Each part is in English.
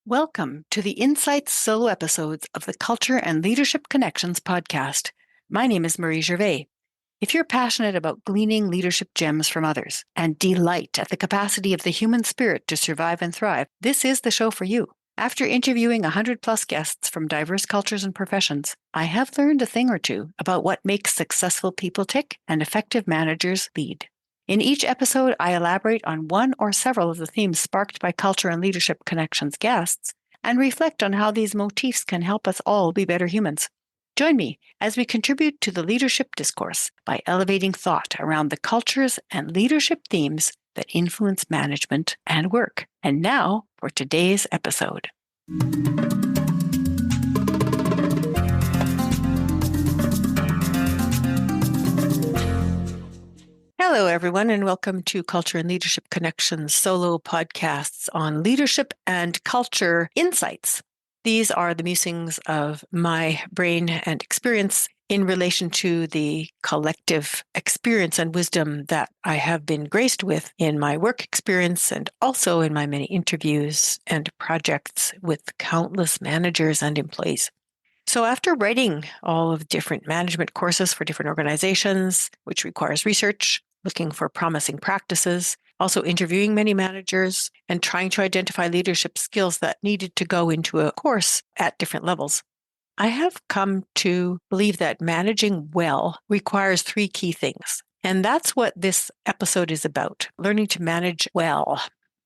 Welcome to the Insights solo episodes of the Culture and Leadership Connections podcast. My name is Marie Gervais. If you're passionate about gleaning leadership gems from others and delight at the capacity of the human spirit to survive and thrive, this is the show for you. After interviewing 100 plus guests from diverse cultures and professions, I have learned a thing or two about what makes successful people tick and effective managers lead. In each episode, I elaborate on one or several of the themes sparked by Culture and Leadership Connections guests and reflect on how these motifs can help us all be better humans. Join me as we contribute to the leadership discourse by elevating thought around the cultures and leadership themes that influence management and work. And now for today's episode. Hello, everyone, and welcome to Culture and Leadership Connections solo podcasts on leadership and culture insights. These are the musings of my brain and experience in relation to the collective experience and wisdom that I have been graced with in my work experience and also in my many interviews and projects with countless managers and employees. So after writing all of different management courses for different organizations, which requires research, looking for promising practices, also interviewing many managers, and trying to identify leadership skills that needed to go into a course at different levels, I have come to believe that managing well requires three key things. And that's what this episode is about, learning to manage well.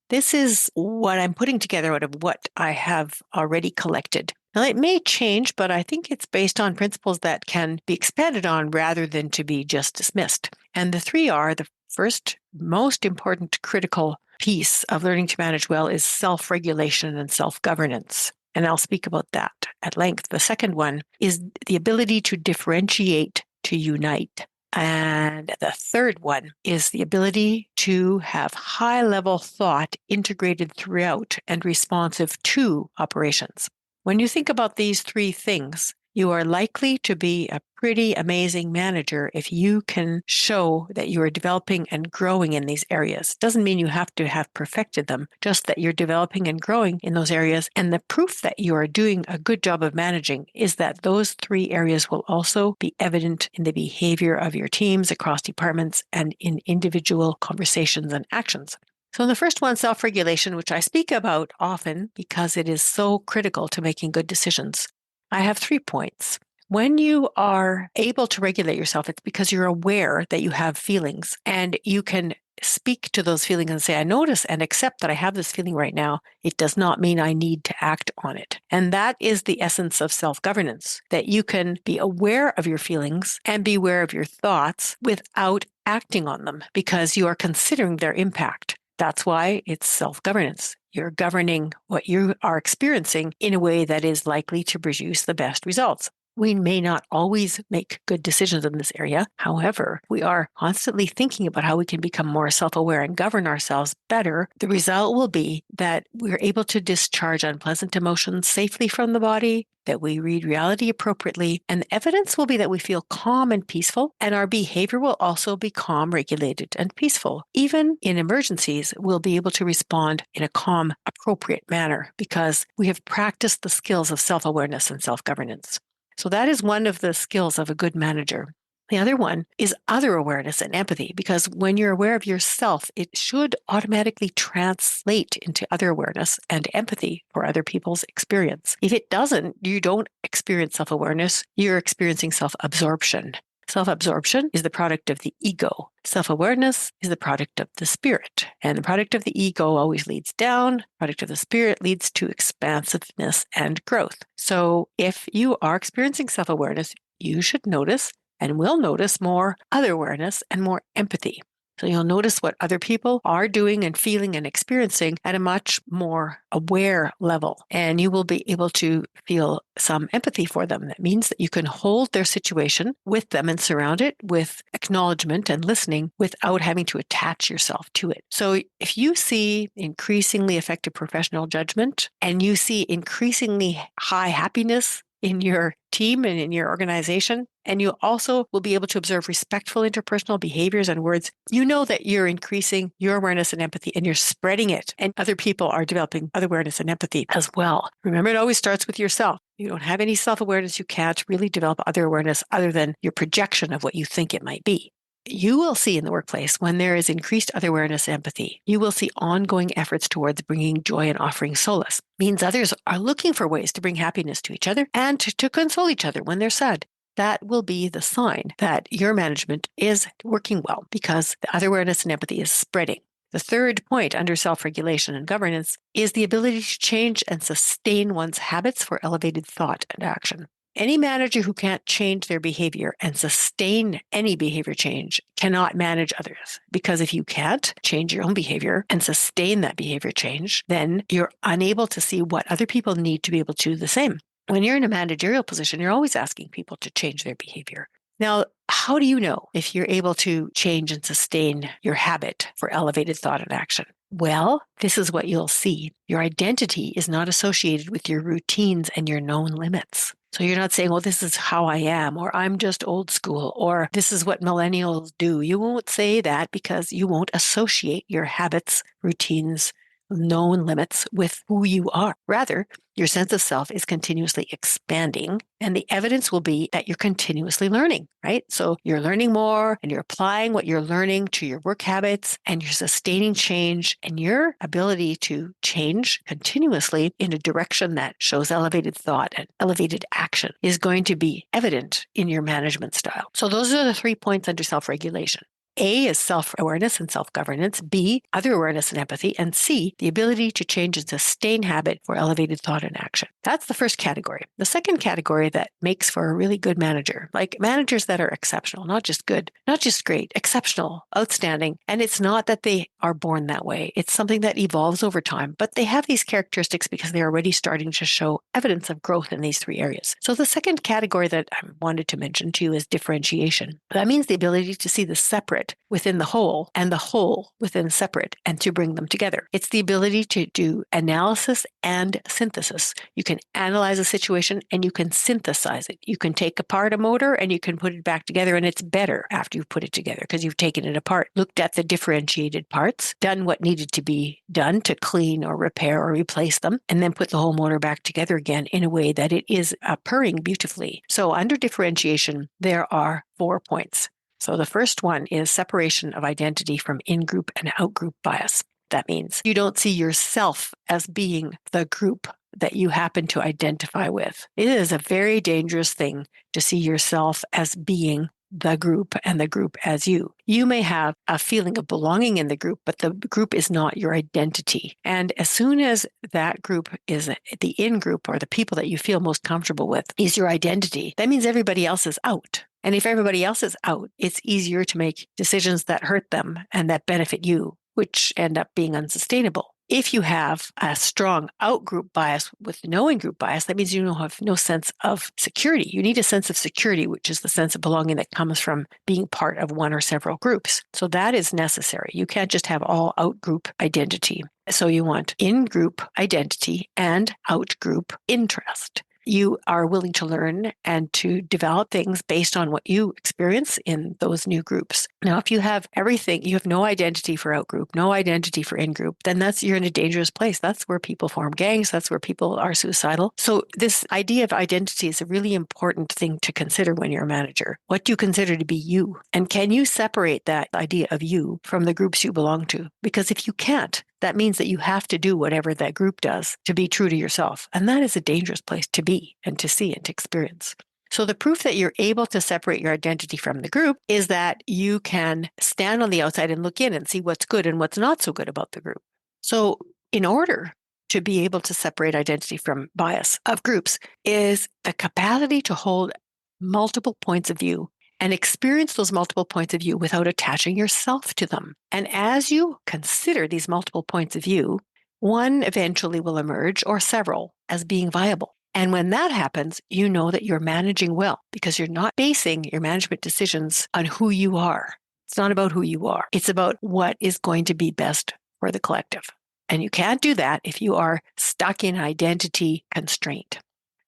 This is what I'm putting together out of what I have already collected. Now, it may change, but I think it's based on principles that can be expanded on rather than to be just dismissed. And the three are: the first, most important critical piece of learning to manage well is self-regulation and self-governance. And I'll speak about that at length. The second one is the ability to differentiate, to unite. And the third one is the ability to have high-level thought integrated throughout and responsive to operations. When you think about these three things, you are likely to be a pretty amazing manager if you can show that you are developing and growing in these areas. It doesn't mean you have to have perfected them, just that you're developing and growing in those areas. And the proof that you are doing a good job of managing is that those three areas will also be evident in the behavior of your teams across departments and in individual conversations and actions. So the first one, self-regulation, which I speak about often because it is so critical to making good decisions. I have 3 points. When you are able to regulate yourself, it's because you're aware that you have feelings and you can speak to those feelings and say, I notice and accept that I have this feeling right now. It does not mean I need to act on it. And that is the essence of self-governance, that you can be aware of your feelings and be aware of your thoughts without acting on them because you are considering their impact. That's why it's self-governance. You're governing what you are experiencing in a way that is likely to produce the best results. We may not always make good decisions in this area. However, we are constantly thinking about how we can become more self-aware and govern ourselves better. The result will be that we're able to discharge unpleasant emotions safely from the body, that we read reality appropriately, and the evidence will be that we feel calm and peaceful, and our behavior will also be calm, regulated, and peaceful. Even in emergencies, we'll be able to respond in a calm, appropriate manner because we have practiced the skills of self-awareness and self-governance. So that is one of the skills of a good manager. The other one is other awareness and empathy, because when you're aware of yourself, it should automatically translate into other awareness and empathy for other people's experience. If it doesn't, you don't experience self-awareness, you're experiencing self-absorption. Self-absorption is the product of the ego. Self-awareness is the product of the spirit. And the product of the ego always leads down. The product of the spirit leads to expansiveness and growth. So if you are experiencing self-awareness, you should notice and will notice more other awareness and more empathy. So you'll notice what other people are doing and feeling and experiencing at a much more aware level. And you will be able to feel some empathy for them. That means that you can hold their situation with them and surround it with acknowledgement and listening without having to attach yourself to it. So if you see increasingly effective professional judgment and you see increasingly high happiness in your team and in your organization. And you also will be able to observe respectful interpersonal behaviors and words. You know that you're increasing your awareness and empathy and you're spreading it. And other people are developing other awareness and empathy as well. Remember, it always starts with yourself. You don't have any self-awareness. You can't really develop other awareness other than your projection of what you think it might be. You will see in the workplace when there is increased other awareness and empathy, you will see ongoing efforts towards bringing joy and offering solace. Means others are looking for ways to bring happiness to each other and to console each other when they're sad. That will be the sign that your management is working well because the other awareness and empathy is spreading. The third point under self-regulation and governance is the ability to change and sustain one's habits for elevated thought and action. Any manager who can't change their behavior and sustain any behavior change cannot manage others. Because if you can't change your own behavior and sustain that behavior change, then you're unable to see what other people need to be able to do the same. When you're in a managerial position, you're always asking people to change their behavior. Now, how do you know if you're able to change and sustain your habit for elevated thought and action? Well, this is what you'll see. Your identity is not associated with your routines and your known limits. So you're not saying, well, this is how I am, or I'm just old school, or this is what millennials do. You won't say that because you won't associate your habits, routines, known limits with who you are. Rather, your sense of self is continuously expanding, and the evidence will be that you're continuously learning, right? So you're learning more and you're applying what you're learning to your work habits and you're sustaining change, and your ability to change continuously in a direction that shows elevated thought and elevated action is going to be evident in your management style. So those are the 3 points under self-regulation. A is self-awareness and self-governance, B, other awareness and empathy, and C, the ability to change and sustain habit for elevated thought and action. That's the first category. The second category that makes for a really good manager, like managers that are exceptional, not just good, not just great, exceptional, outstanding. And it's not that they are born that way. It's something that evolves over time, but they have these characteristics because they're already starting to show evidence of growth in these 3 areas. So the second category that I wanted to mention to you is differentiation. That means the ability to see the separate within the whole and the whole within separate and to bring them together. It's the ability to do analysis and synthesis. You can analyze a situation and you can synthesize it. You can take apart a motor and you can put it back together, and it's better after you've put it together because you've taken it apart, looked at the differentiated parts, done what needed to be done to clean or repair or replace them, and then put the whole motor back together again in a way that it is purring beautifully. So under differentiation, there are 4 points. So the first one is separation of identity from in-group and out-group bias. That means you don't see yourself as being the group that you happen to identify with. It is a very dangerous thing to see yourself as being the group and the group as you. You may have a feeling of belonging in the group, but the group is not your identity. And as soon as that group is the in-group, or the people that you feel most comfortable with, is your identity, that means everybody else is out. And if everybody else is out, it's easier to make decisions that hurt them and that benefit you, which end up being unsustainable. If you have a strong out-group bias with no in-group bias, that means you have no sense of security. You need a sense of security, which is the sense of belonging that comes from being part of one or several groups. So that is necessary. You can't just have all out-group identity. So you want in-group identity and out-group interest. You are willing to learn and to develop things based on what you experience in those new groups. Now, if you have everything, you have no identity for out-group, no identity for in-group, then you're in a dangerous place. That's where people form gangs. That's where people are suicidal. So this idea of identity is a really important thing to consider when you're a manager. What do you consider to be you? And can you separate that idea of you from the groups you belong to? Because if you can't, that means that you have to do whatever that group does to be true to yourself. And that is a dangerous place to be and to see and to experience. So the proof that you're able to separate your identity from the group is that you can stand on the outside and look in and see what's good and what's not so good about the group. So in order to be able to separate identity from bias of groups is the capacity to hold multiple points of view and experience those multiple points of view without attaching yourself to them. And as you consider these multiple points of view, one eventually will emerge, or several, as being viable. And when that happens, you know that you're managing well because you're not basing your management decisions on who you are. It's not about who you are. It's about what is going to be best for the collective. And you can't do that if you are stuck in identity constraint.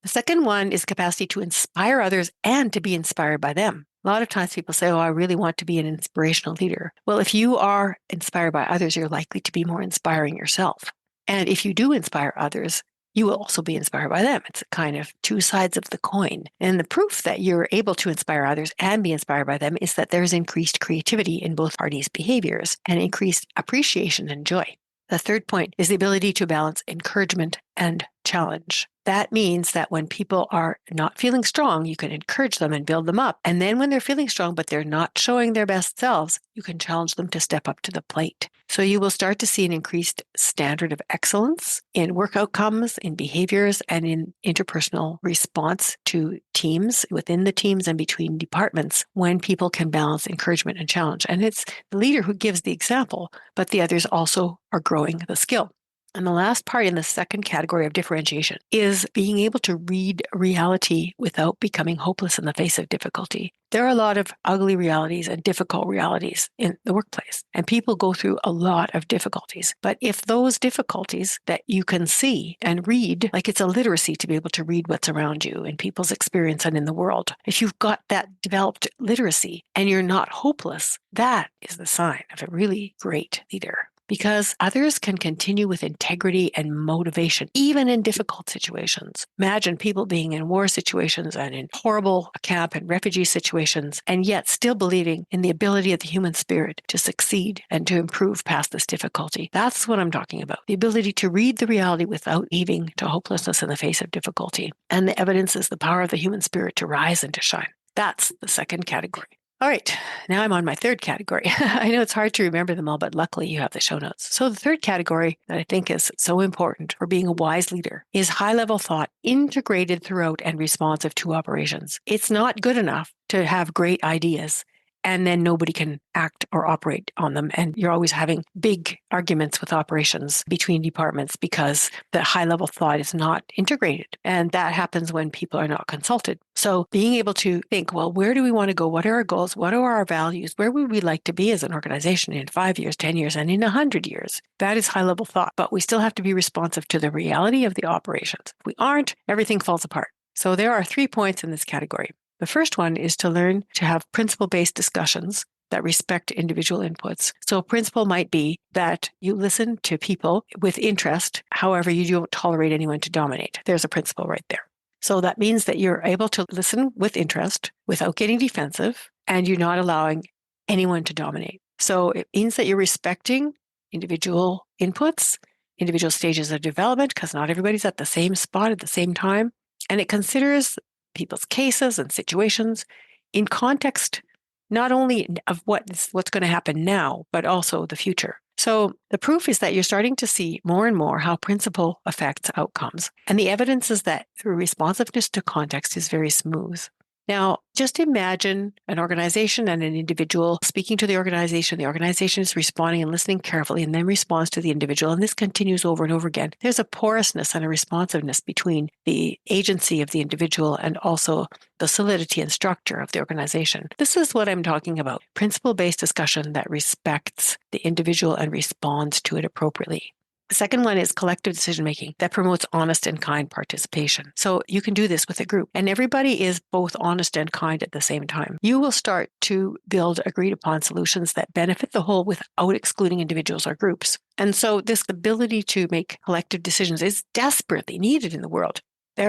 The second one is capacity to inspire others and to be inspired by them. A lot of times people say, oh, I really want to be an inspirational leader. Well, if you are inspired by others, you're likely to be more inspiring yourself. And if you do inspire others, you will also be inspired by them. It's kind of two sides of the coin. And the proof that you're able to inspire others and be inspired by them is that there's increased creativity in both parties' behaviors and increased appreciation and joy. The third point is the ability to balance encouragement and challenge. That means that when people are not feeling strong, you can encourage them and build them up. And then when they're feeling strong, but they're not showing their best selves, you can challenge them to step up to the plate. So you will start to see an increased standard of excellence in work outcomes, in behaviors, and in interpersonal response to teams, within the teams and between departments, when people can balance encouragement and challenge. And it's the leader who gives the example, but the others also are growing the skill. And the last part in the second category of differentiation is being able to read reality without becoming hopeless in the face of difficulty. There are a lot of ugly realities and difficult realities in the workplace, and people go through a lot of difficulties. But if those difficulties that you can see and read, like it's a literacy to be able to read what's around you in people's experience and in the world, if you've got that developed literacy and you're not hopeless, that is the sign of a really great leader. Because others can continue with integrity and motivation, even in difficult situations. Imagine people being in war situations and in horrible camp and refugee situations, and yet still believing in the ability of the human spirit to succeed and to improve past this difficulty. That's what I'm talking about. The ability to read the reality without leaving to hopelessness in the face of difficulty. And the evidence is the power of the human spirit to rise and to shine. That's the second category. All right, now I'm on my third category. I know it's hard to remember them all, but luckily you have the show notes. So the third category that I think is so important for being a wise leader is high-level thought integrated throughout and responsive to operations. It's not good enough to have great ideas and then nobody can act or operate on them. And you're always having big arguments with operations between departments because the high-level thought is not integrated. And that happens when people are not consulted. So being able to think, well, where do we want to go? What are our goals? What are our values? Where would we like to be as an organization in 5 years, 10 years, and in 100 years? That is high-level thought. But we still have to be responsive to the reality of the operations. If we aren't, everything falls apart. So there are 3 points in this category. The first one is to learn to have principle-based discussions that respect individual inputs. So a principle might be that you listen to people with interest. However, you don't tolerate anyone to dominate. There's a principle right there. So that means that you're able to listen with interest without getting defensive, and you're not allowing anyone to dominate. So it means that you're respecting individual inputs, individual stages of development, because not everybody's at the same spot at the same time. And it considers people's cases and situations in context, not only of what's going to happen now, but also the future. So the proof is that you're starting to see more and more how principle affects outcomes. And the evidence is that through responsiveness to context is very smooth. Now, just imagine an organization and an individual speaking to the organization. The organization is responding and listening carefully and then responds to the individual. And this continues over and over again. There's a porousness and a responsiveness between the agency of the individual and also the solidity and structure of the organization. This is what I'm talking about. Principle-based discussion that respects the individual and responds to it appropriately. The second one is collective decision-making that promotes honest and kind participation. So you can do this with a group, and everybody is both honest and kind at the same time. You will start to build agreed upon solutions that benefit the whole without excluding individuals or groups. And so this ability to make collective decisions is desperately needed in the world.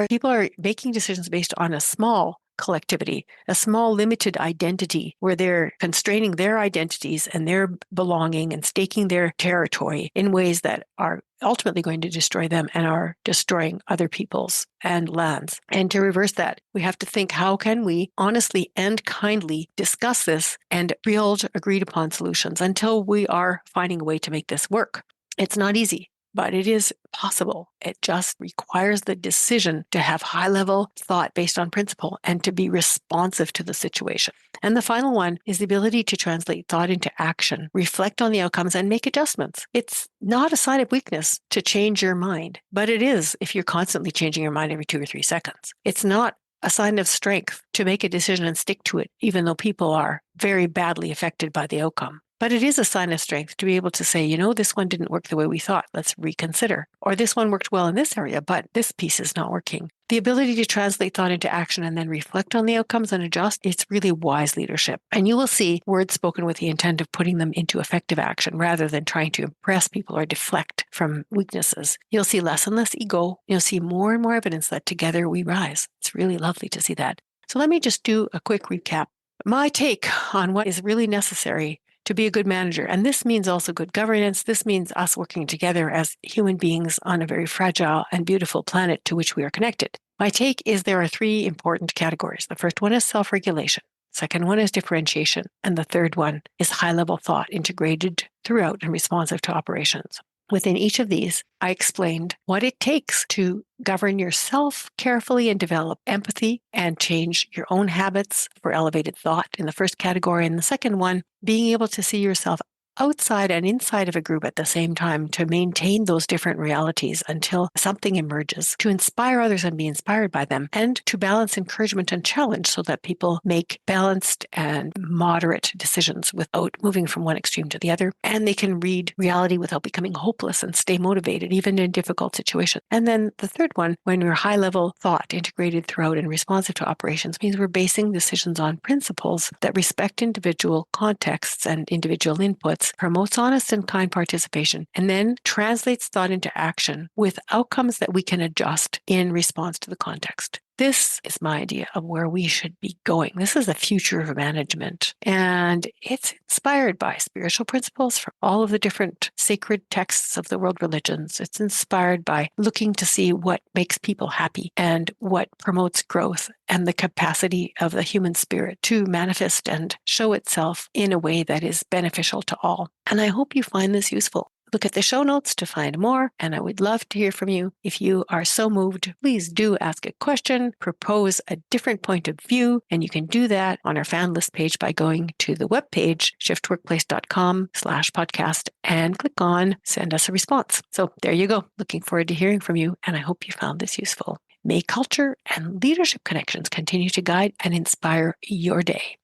People are making decisions based on a small collectivity, a small limited identity where they're constraining their identities and their belonging and staking their territory in ways that are ultimately going to destroy them and are destroying other peoples and lands. And to reverse that, we have to think, how can we honestly and kindly discuss this and build agreed upon solutions until we are finding a way to make this work? It's not easy, but it is possible. It just requires the decision to have high-level thought based on principle and to be responsive to the situation. And the final one is the ability to translate thought into action, reflect on the outcomes, and make adjustments. It's not a sign of weakness to change your mind, but it is if you're constantly changing your mind every 2 or 3 seconds. It's not a sign of strength to make a decision and stick to it, even though people are very badly affected by the outcome. But it is a sign of strength to be able to say, this one didn't work the way we thought. Let's reconsider. Or this one worked well in this area, but this piece is not working. The ability to translate thought into action and then reflect on the outcomes and adjust, it's really wise leadership. And you will see words spoken with the intent of putting them into effective action rather than trying to impress people or deflect from weaknesses. You'll see less and less ego. You'll see more and more evidence that together we rise. It's really lovely to see that. So let me just do a quick recap. My take on what is really necessary to be a good manager. And this means also good governance. This means us working together as human beings on a very fragile and beautiful planet to which we are connected. My take is there are three important categories. The first one is self-regulation. Second one is differentiation. And the third one is high-level thought integrated throughout and responsive to operations. Within each of these, I explained what it takes to govern yourself carefully and develop empathy and change your own habits for elevated thought in the first category. And the second one, being able to see yourself outside and inside of a group at the same time to maintain those different realities until something emerges, to inspire others and be inspired by them, and to balance encouragement and challenge so that people make balanced and moderate decisions without moving from one extreme to the other. And they can read reality without becoming hopeless and stay motivated, even in difficult situations. And then the third one, when your high-level thought integrated throughout and responsive to operations, means we're basing decisions on principles that respect individual contexts and individual inputs, promotes honest and kind participation, and then translates thought into action with outcomes that we can adjust in response to the context. This is my idea of where we should be going. This is the future of management, and it's inspired by spiritual principles from all of the different sacred texts of the world religions. It's inspired by looking to see what makes people happy and what promotes growth and the capacity of the human spirit to manifest and show itself in a way that is beneficial to all. And I hope you find this useful. Look at the show notes to find more, and I would love to hear from you. If you are so moved, please do ask a question, propose a different point of view, and you can do that on our fan list page by going to the webpage, shiftworkplace.com/podcast, and click on Send Us a Response. So there you go. Looking forward to hearing from you, and I hope you found this useful. May culture and leadership connections continue to guide and inspire your day.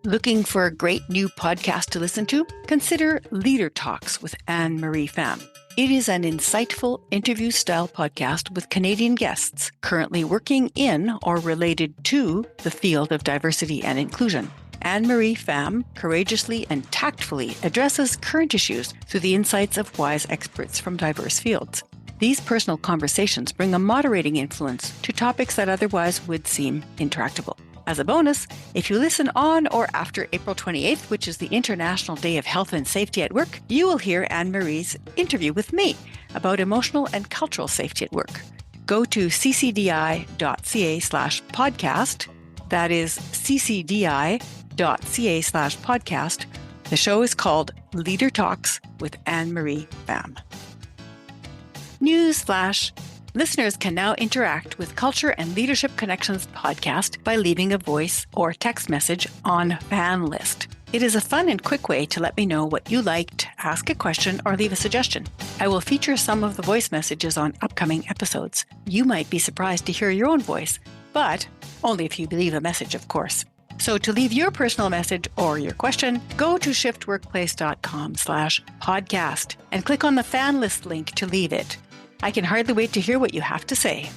Looking for a great new podcast to listen to? Consider Leader Talks with Anne-Marie Pham. It is an insightful interview-style podcast with Canadian guests currently working in or related to the field of diversity and inclusion. Anne-Marie Pham courageously and tactfully addresses current issues through the insights of wise experts from diverse fields. These personal conversations bring a moderating influence to topics that otherwise would seem intractable. As a bonus, if you listen on or after April 28th, which is the International Day of Health and Safety at Work, you will hear Anne-Marie's interview with me about emotional and cultural safety at work. Go to ccdi.ca/podcast. That is ccdi.ca/podcast. The show is called Leader Talks with Anne-Marie Pham. Newsflash. Listeners can now interact with Culture and Leadership Connections podcast by leaving a voice or text message on Fan List. It is a fun and quick way to let me know what you liked, ask a question, or leave a suggestion. I will feature some of the voice messages on upcoming episodes. You might be surprised to hear your own voice, but only if you leave a message, of course. So to leave your personal message or your question, go to shiftworkplace.com/podcast and click on the Fan List link to leave it. I can hardly wait to hear what you have to say.